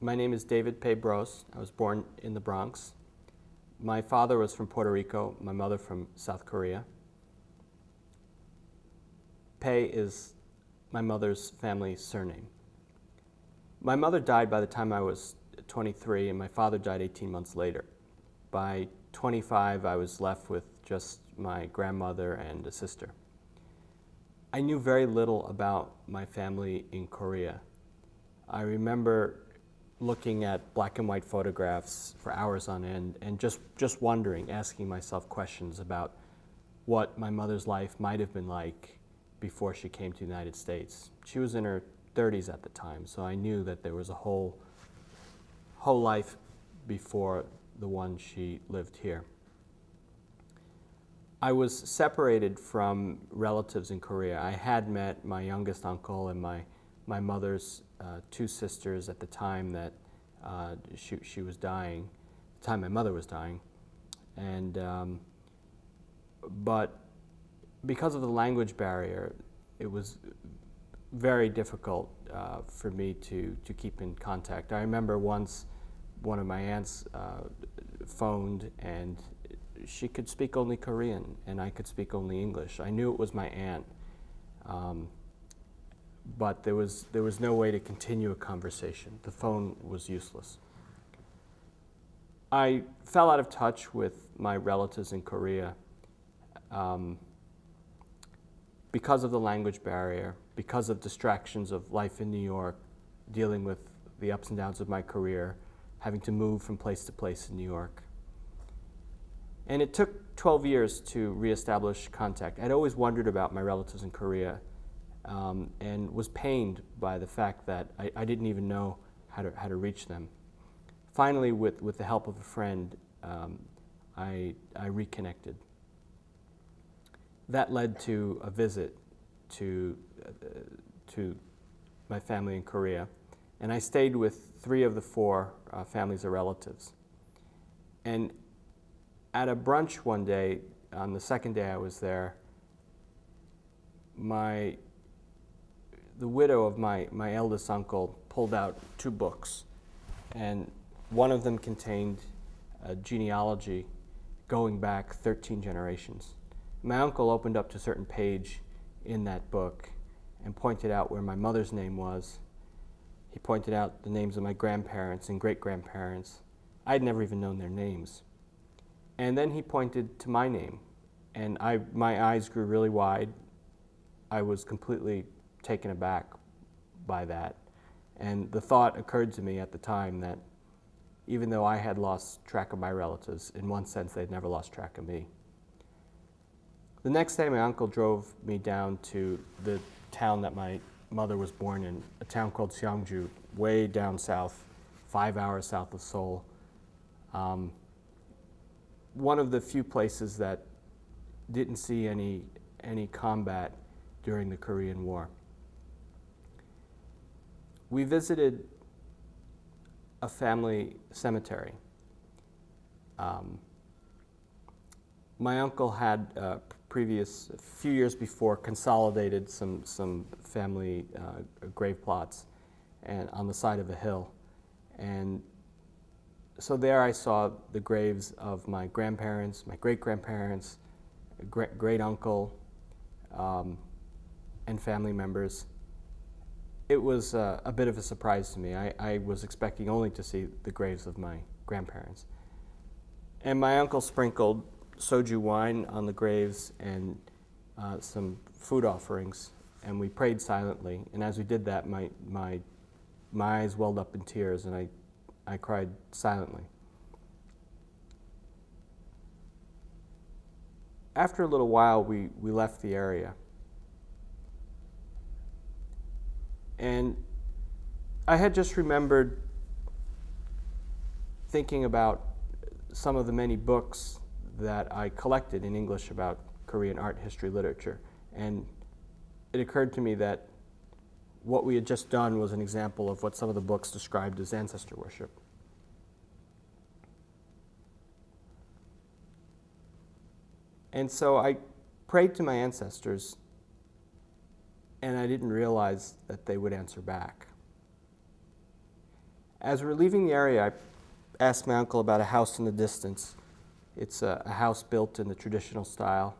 My name is David Pae Bros. I was born in the Bronx. My father was from Puerto Rico, my mother from South Korea. Pae is my mother's family surname. My mother died by the time I was 23, and my father died 18 months later. By 25, I was left with just my grandmother and a sister. I knew very little about my family in Korea. I remember looking at black and white photographs for hours on end and just wondering, asking myself questions about what my mother's life might have been like before she came to the United States. She was in her 30s at the time, so I knew that there was a whole life before the one she lived here. I was separated from relatives in Korea. I had met my youngest uncle and my mother's two sisters at the time that she was dying, the time my mother was dying. And, but because of the language barrier, it was very difficult for me to keep in contact. I remember once one of my aunts phoned, and she could speak only Korean and I could speak only English. I knew it was my aunt, but there was no way to continue a conversation. The phone was useless. I fell out of touch with my relatives in Korea because of the language barrier, because of distractions of life in New York, dealing with the ups and downs of my career, having to move from place to place in New York. And it took 12 years to reestablish contact. I'd always wondered about my relatives in Korea and was pained by the fact that I didn't even know how to reach them. Finally, with the help of a friend, I reconnected. That led to a visit to my family in Korea, and I stayed with 3 of the 4 families of relatives. And at a brunch one day, on the second day I was there, the widow of my eldest uncle pulled out 2 books, and one of them contained a genealogy going back 13 generations. My uncle opened up to a certain page in that book and pointed out where my mother's name was. He pointed out the names of my grandparents and great-grandparents. I'd never even known their names. And then he pointed to my name, and my eyes grew really wide. I was completely taken aback by that. And the thought occurred to me at the time that even though I had lost track of my relatives, in one sense they'd never lost track of me. The next day my uncle drove me down to the town that my mother was born in, a town called Seongju, way down south, 5 hours south of Seoul. One of the few places that didn't see any combat during the Korean War. We visited a family cemetery. My uncle had a few years before, consolidated some family grave plots and on the side of a hill. And so there I saw the graves of my grandparents, my great-grandparents, great-uncle, and family members. It was a bit of a surprise to me. I was expecting only to see the graves of my grandparents. And my uncle sprinkled soju wine on the graves and some food offerings, and we prayed silently. And as we did that, my eyes welled up in tears, and I cried silently. After a little while, we left the area. And I had just remembered thinking about some of the many books that I collected in English about Korean art, history, literature. And it occurred to me that what we had just done was an example of what some of the books described as ancestor worship. And so I prayed to my ancestors, and I didn't realize that they would answer back. As we're leaving the area, I asked my uncle about a house in the distance. It's a house built in the traditional style.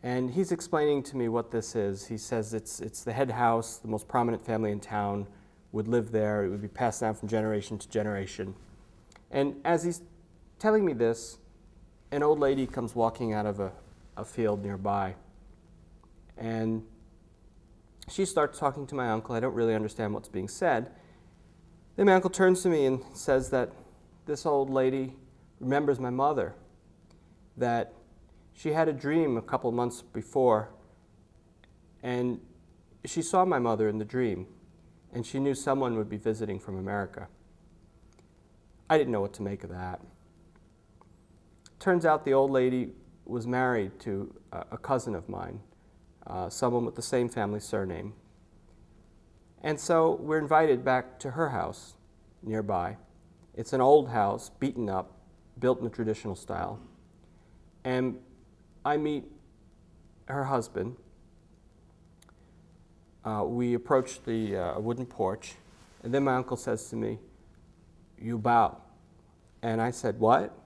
And he's explaining to me what this is. He says it's the head house, the most prominent family in town would live there. It would be passed down from generation to generation. And as he's telling me this, an old lady comes walking out of a field nearby. And she starts talking to my uncle. I don't really understand what's being said. Then my uncle turns to me and says that this old lady remembers my mother, that she had a dream a couple months before, and she saw my mother in the dream, and she knew someone would be visiting from America. I didn't know what to make of that. Turns out the old lady was married to a cousin of mine, someone with the same family surname. And so we're invited back to her house nearby. It's an old house, beaten up, built in the traditional style. And I meet her husband. We approach the wooden porch, and then my uncle says to me, "You bow." And I said, "What?"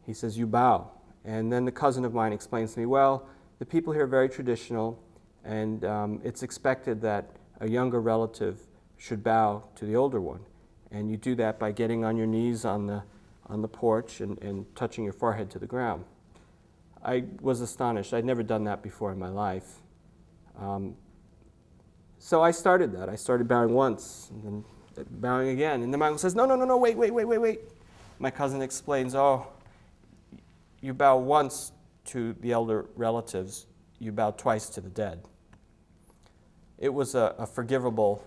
He says, "You bow." And then the cousin of mine explains to me, well, the people here are very traditional, and it's expected that a younger relative should bow to the older one. And you do that by getting on your knees on the porch and touching your forehead to the ground. I was astonished. I'd never done that before in my life. So I started that. I started bowing once, and then bowing again. And then my uncle says, no, wait. My cousin explains, oh, you bow once to the elder relatives, you bow twice to the dead. It was a forgivable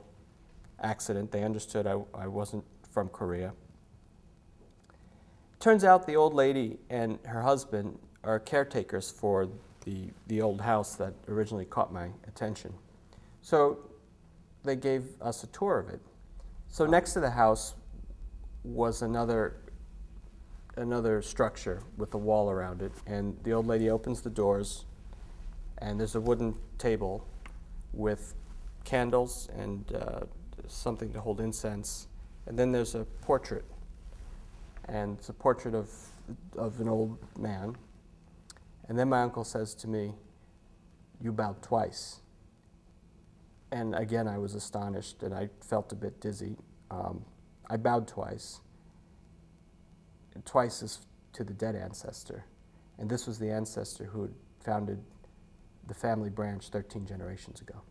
accident. They understood I wasn't from Korea. Turns out the old lady and her husband are caretakers for the old house that originally caught my attention. So they gave us a tour of it. So next to the house was another structure with a wall around it, and the old lady opens the doors, and there's a wooden table with candles and something to hold incense, and then there's a portrait, and it's a portrait of an old man. And then my uncle says to me, "You bowed twice." And again, I was astonished, and I felt a bit dizzy. I bowed twice. And twice is to the dead ancestor. And this was the ancestor who had founded the family branch 13 generations ago.